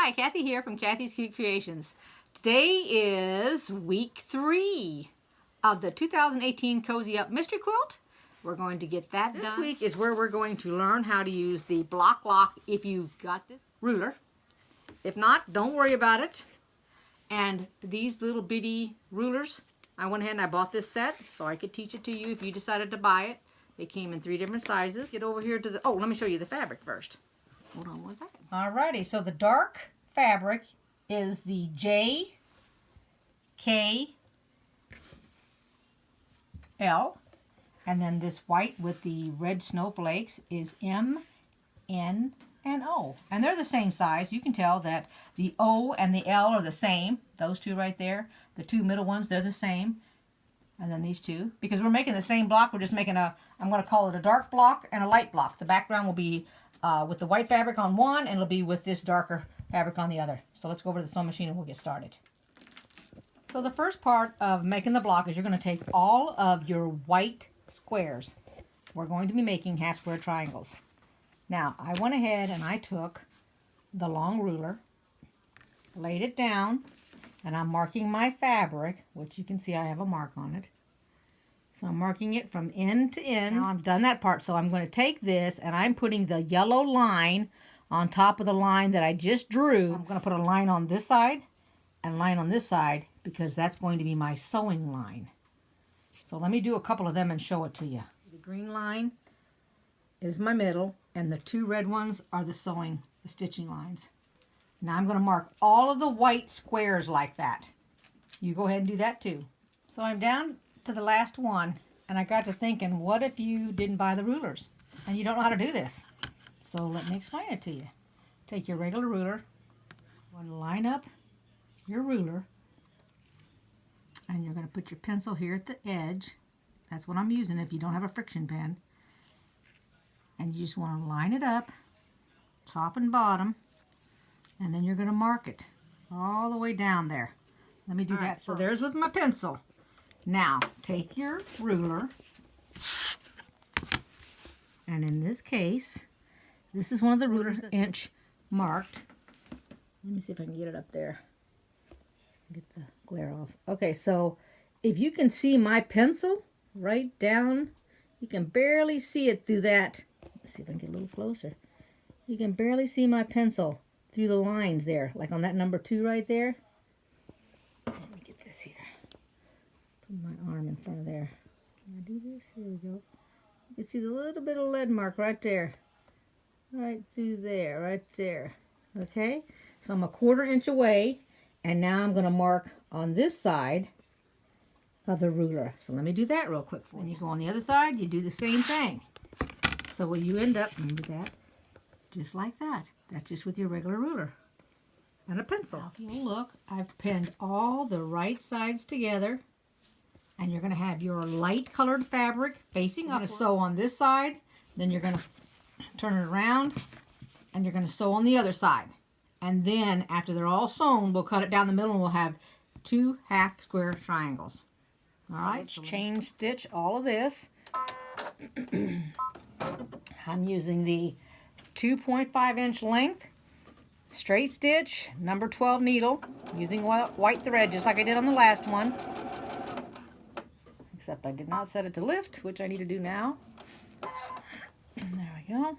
Hi, Kathy here from Kathy's Cute Creations. Today is week 3 of the 2018 Cozy Up Mystery Quilt. We're going to get that done. This week is where we're going to learn how to use the block lock if you've got this ruler. If not, don't worry about it. And these little bitty rulers, I went ahead and I bought this set so I could teach it to you if you decided to buy it. They came in 3 different sizes. Get over here to the, oh, let me show you the fabric first. Hold on one second. Alrighty, so the dark fabric is the JKL, and then this white with the red snowflakes is M, N, and O. And they're the same size. You can tell that the O and the L are the same. Those two right there. The two middle ones, they're the same. And then these two. Because we're making the same block, we're just making a, I'm going to call it a dark block and a light block. The background will be with the white fabric on one, and it'll be with this darker fabric on the other. So let's go over to the sewing machine and we'll get started. So the first part of making the block is you're going to take all of your white squares. We're going to be making half square triangles. Now, I went ahead and I took the long ruler, laid it down, and I'm marking my fabric, which you can see I have a mark on it. So I'm marking it from end to end. Now I've done that part, so I'm going to take this and I'm putting the yellow line on top of the line that I just drew. I'm going to put a line on this side and a line on this side because that's going to be my sewing line. So let me do a couple of them and show it to you. The green line is my middle and the two red ones are the stitching lines. Now I'm going to mark all of the white squares like that. You go ahead and do that too. So I'm down to the last one, and I got to thinking, what if you didn't buy the rulers and you don't know how to do this? So let me explain it to you. Take your regular ruler, you want to line up your ruler, and you're going to put your pencil here at the edge. That's what I'm using if you don't have a friction pen. And you just want to line it up, top and bottom, and then you're going to mark it all the way down there. Let me do that. Right, so there's with my pencil. Now, take your ruler, and in this case, this is one of the rulers inch marked. Let me see if I can get it up there. Get the glare off. Okay, so if you can see my pencil right down, you can barely see it through that. Let's see if I can get a little closer. You can barely see my pencil through the lines there, like on that number 2 right there. Let me get this here. My arm in front of there. Can I do this? There we go. You can see the little bit of lead mark right there. Right through there, right there. Okay? So I'm a 1/4 inch away, and now I'm going to mark on this side of the ruler. So let me do that real quick for you. Then you go on the other side, you do the same thing. So when you end up, remember that, just like that. That's just with your regular ruler and a pencil. Now, if you look, I've pinned all the right sides together. And you're going to have your light colored fabric facing up. You're going to sew on this side, then you're going to turn it around, and you're going to sew on the other side. And then after they're all sewn, we'll cut it down the middle and we'll have 2 half square triangles. All right, so chain stitch all of this. I'm using the 2.5 inch length straight stitch number 12 needle using white thread just like I did on the last one. Except I did not set it to lift, which I need to do now. And there we go.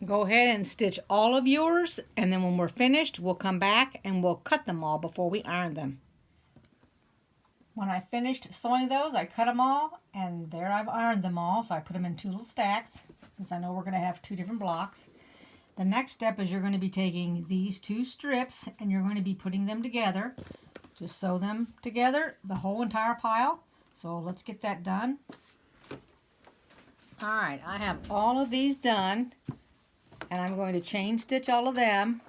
Go ahead and stitch all of yours, and then when we're finished, we'll come back and we'll cut them all before we iron them. When I finished sewing those, I cut them all, and there I've ironed them all. So I put them in 2 little stacks, since I know we're going to have 2 different blocks. The next step is you're going to be taking these 2 strips, and you're going to be putting them together. Just sew them together, the whole entire pile. So let's get that done. All right, I have all of these done. And I'm going to chain stitch all of them.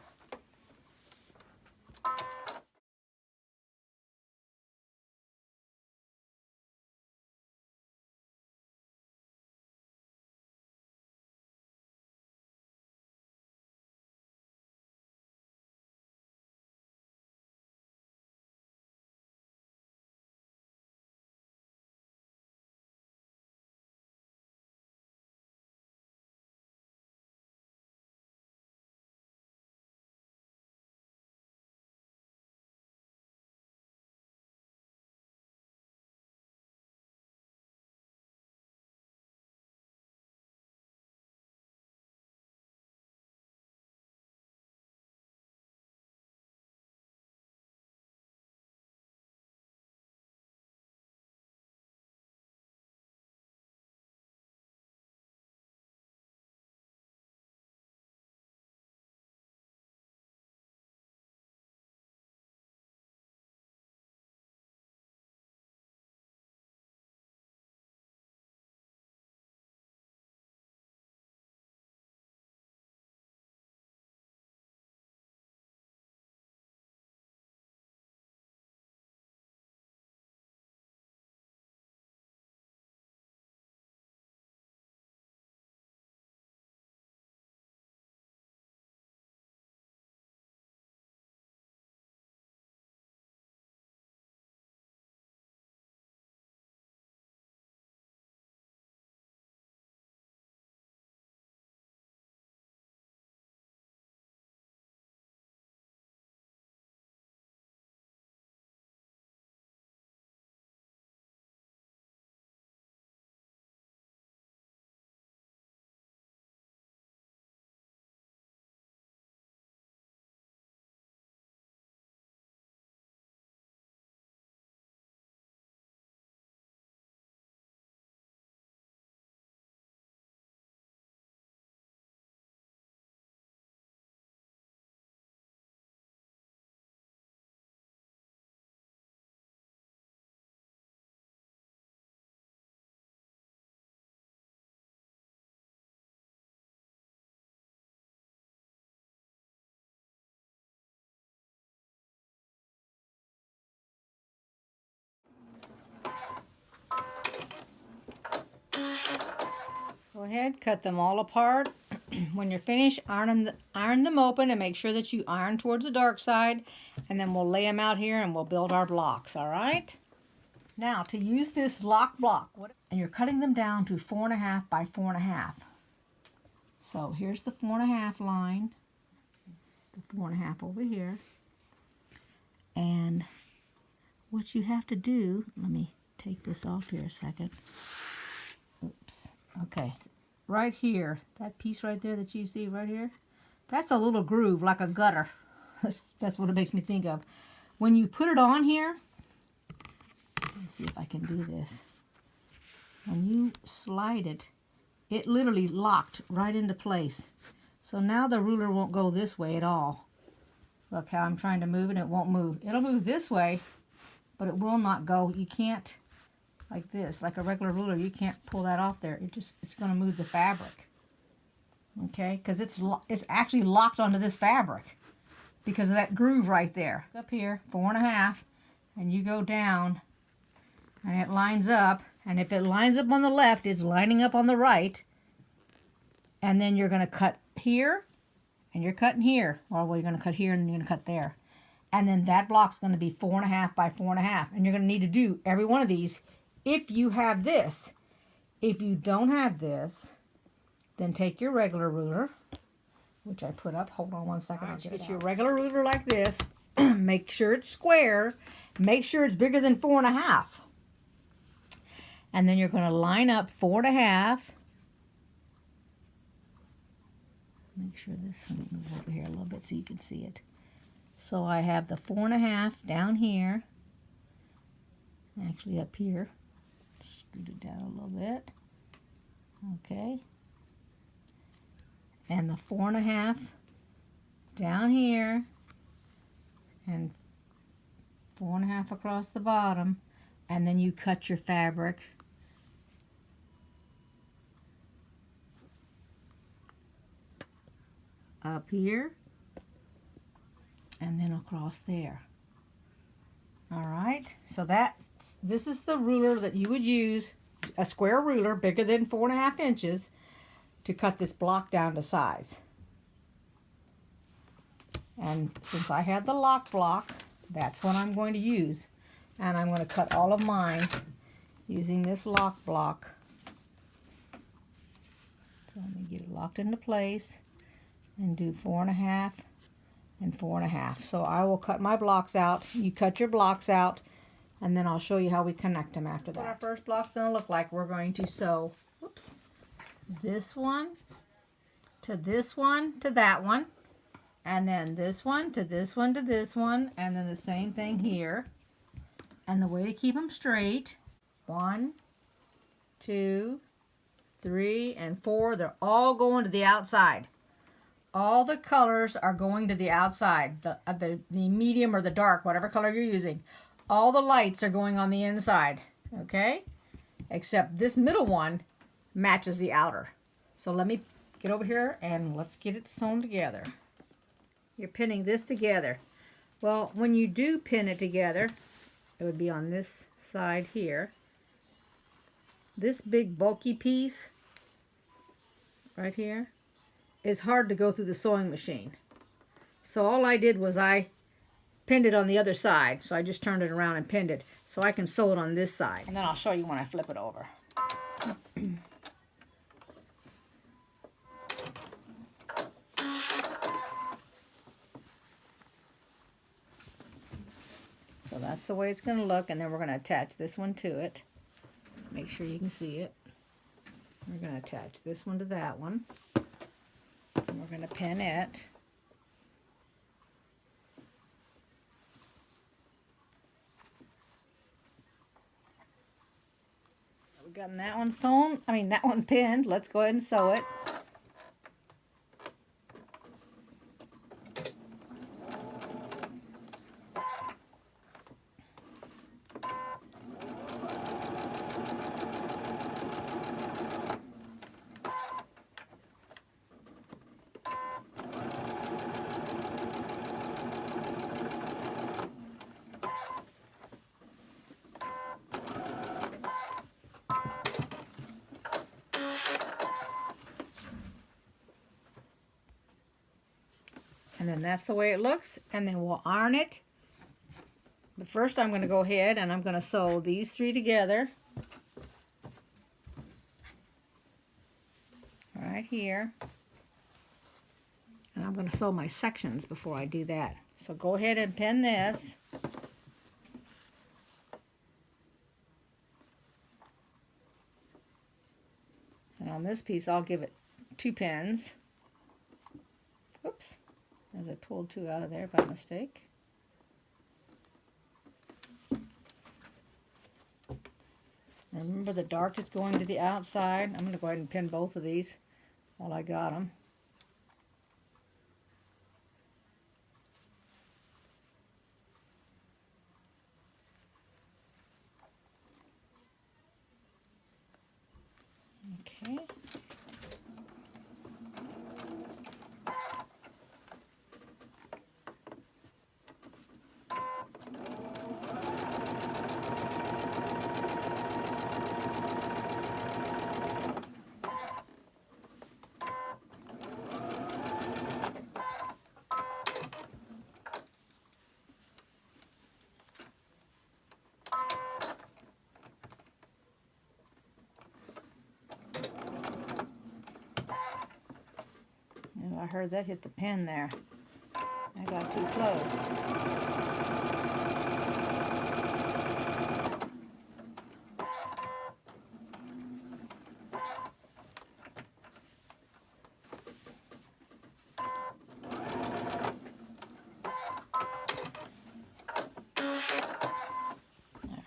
Go ahead, cut them all apart. When you're finished, iron them open and make sure that you iron towards the dark side, and then we'll lay them out here and we'll build our blocks, all right? Now, to use this lock block, and you're cutting them down to 4.5 by 4.5. So here's the 4.5 line, the 4.5 over here. And what you have to do, let me take this off here a second. Oops. Okay, right here, that piece right there that you see right here, that's a little groove like a gutter. That's what it makes me think of. When you put it on here, let's see if I can do this. When you slide it, it literally locked right into place. So now the ruler won't go this way at all. Look how I'm trying to move it, it won't move. It'll move this way, but it will not go. You can't, like this, like a regular ruler, you can't pull that off there. It's going to move the fabric. Okay, because it's actually locked onto this fabric because of that groove right there. Up here, 4.5, and you go down, and it lines up. And if it lines up on the left, it's lining up on the right. And then you're going to cut here, and you're cutting here. Well, you're going to cut here, and you're going to cut there. And then that block's going to be 4.5 by 4.5. And you're going to need to do every one of these if you have this. If you don't have this, then take your regular ruler, which I put up. Hold on one second. I'll get your regular ruler like this. Make sure it's square. Make sure it's bigger than 4.5. And then you're going to line up 4.5. Make sure this, let me move over here a little bit so you can see it. So I have the 4.5 down here. Actually up here. Scoot it down a little bit. Okay. And the 4.5 down here. And 4.5 across the bottom. And then you cut your fabric. Up here. And then across there. All right. So this is the ruler that you would use, a square ruler bigger than 4.5 inches, to cut this block down to size. And since I have the lock block, that's what I'm going to use. And I'm going to cut all of mine using this lock block. So let me get it locked into place and do 4.5 and 4.5. So I will cut my blocks out. You cut your blocks out, and then I'll show you how we connect them after that. What our first block's going to look like, we're going to sew, whoops, this one to this one to that one, and then this one to this one to this one, and then the same thing here. And the way to keep them straight, 1, 2, 3, and 4, they're all going to the outside. All the colors are going to the outside, the medium or the dark, whatever color you're using. All the lights are going on the inside, okay? Except this middle one matches the outer. So let me get over here and let's get it sewn together. You're pinning this together. Well, when you do pin it together, it would be on this side here. This big bulky piece right here is hard to go through the sewing machine. So all I did was I pinned it on the other side. So I just turned it around and pinned it so I can sew it on this side. And then I'll show you when I flip it over. So that's the way it's going to look, and then we're going to attach this one to it. Make sure you can see it. We're going to attach this one to that one. And we're going to pin it. We've gotten that one sewn, that one pinned. Let's go ahead and sew it. And then that's the way it looks. And then we'll iron it. But first I'm going to go ahead and I'm going to sew these three together. Right here. And I'm going to sew my sections before I do that. So go ahead and pin this. And on this piece I'll give it 2 pins. Oops, as I pulled 2 out of there by mistake. Remember, the dark is going to the outside. I'm going to go ahead and pin both of these while I got them. Okay. I heard that hit the pin there. I got too close.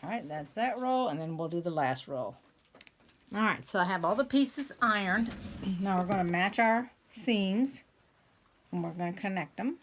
Alright, that's that row, and then we'll do the last row. Alright, so I have all the pieces ironed. Now we're going to match our seams. And we're going to connect them.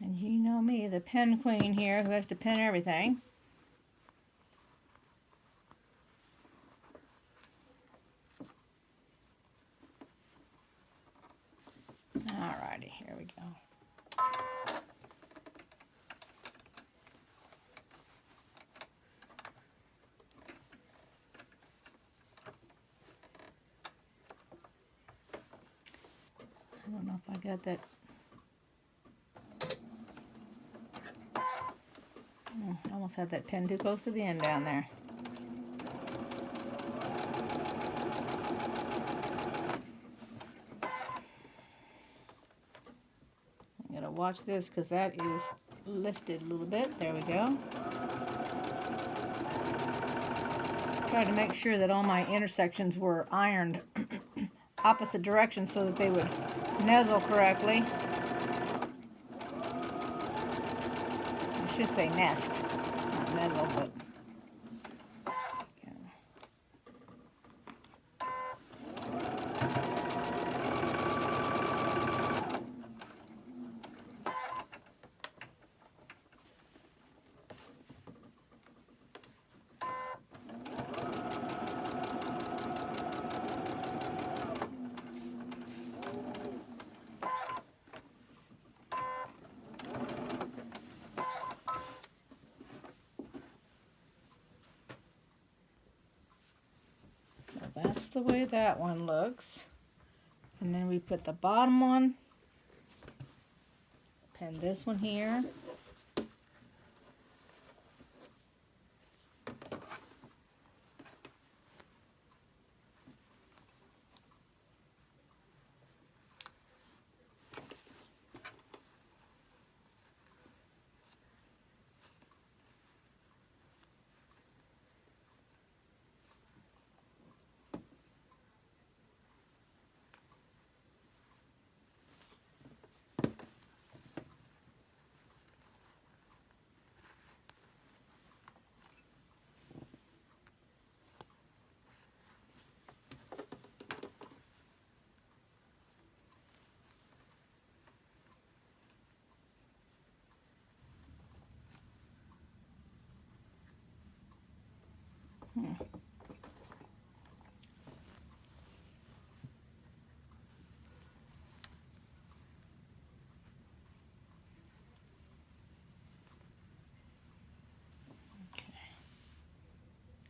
And you know me, the pin queen here, who has to pin everything. Alrighty, here we go. I don't know if I got that. I almost had that pin too close to the end down there. I'm going to watch this because that is lifted a little bit. There we go. Try to make sure that all my intersections were ironed opposite directions so that they would nuzzle correctly. I should say nest, not nuzzle, but that's the way that one looks. And then we put the bottom one, pin this one here.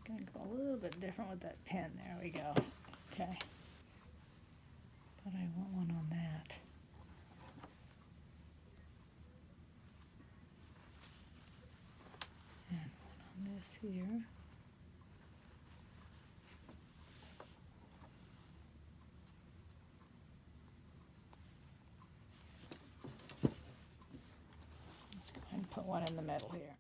Gonna go a little bit different with that pen. There we go. Okay. But I want one on that. And one on this here. Let's go ahead and put one in the middle here.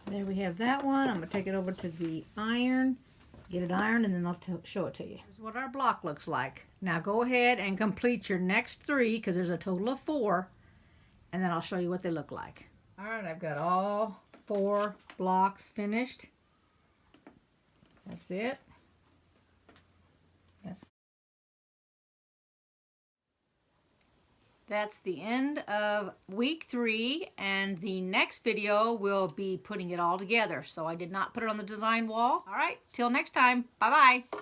There we have that one. I'm going to take it over to the iron, get it ironed, and then I'll show it to you. Here's what our block looks like. Now go ahead and complete your next 3, because there's a total of 4, and then I'll show you what they look like. All right, I've got all 4 blocks finished. That's it. That's the end of week 3, and the next video will be putting it all together. So I did not put it on the design wall. All right, till next time. Bye-bye.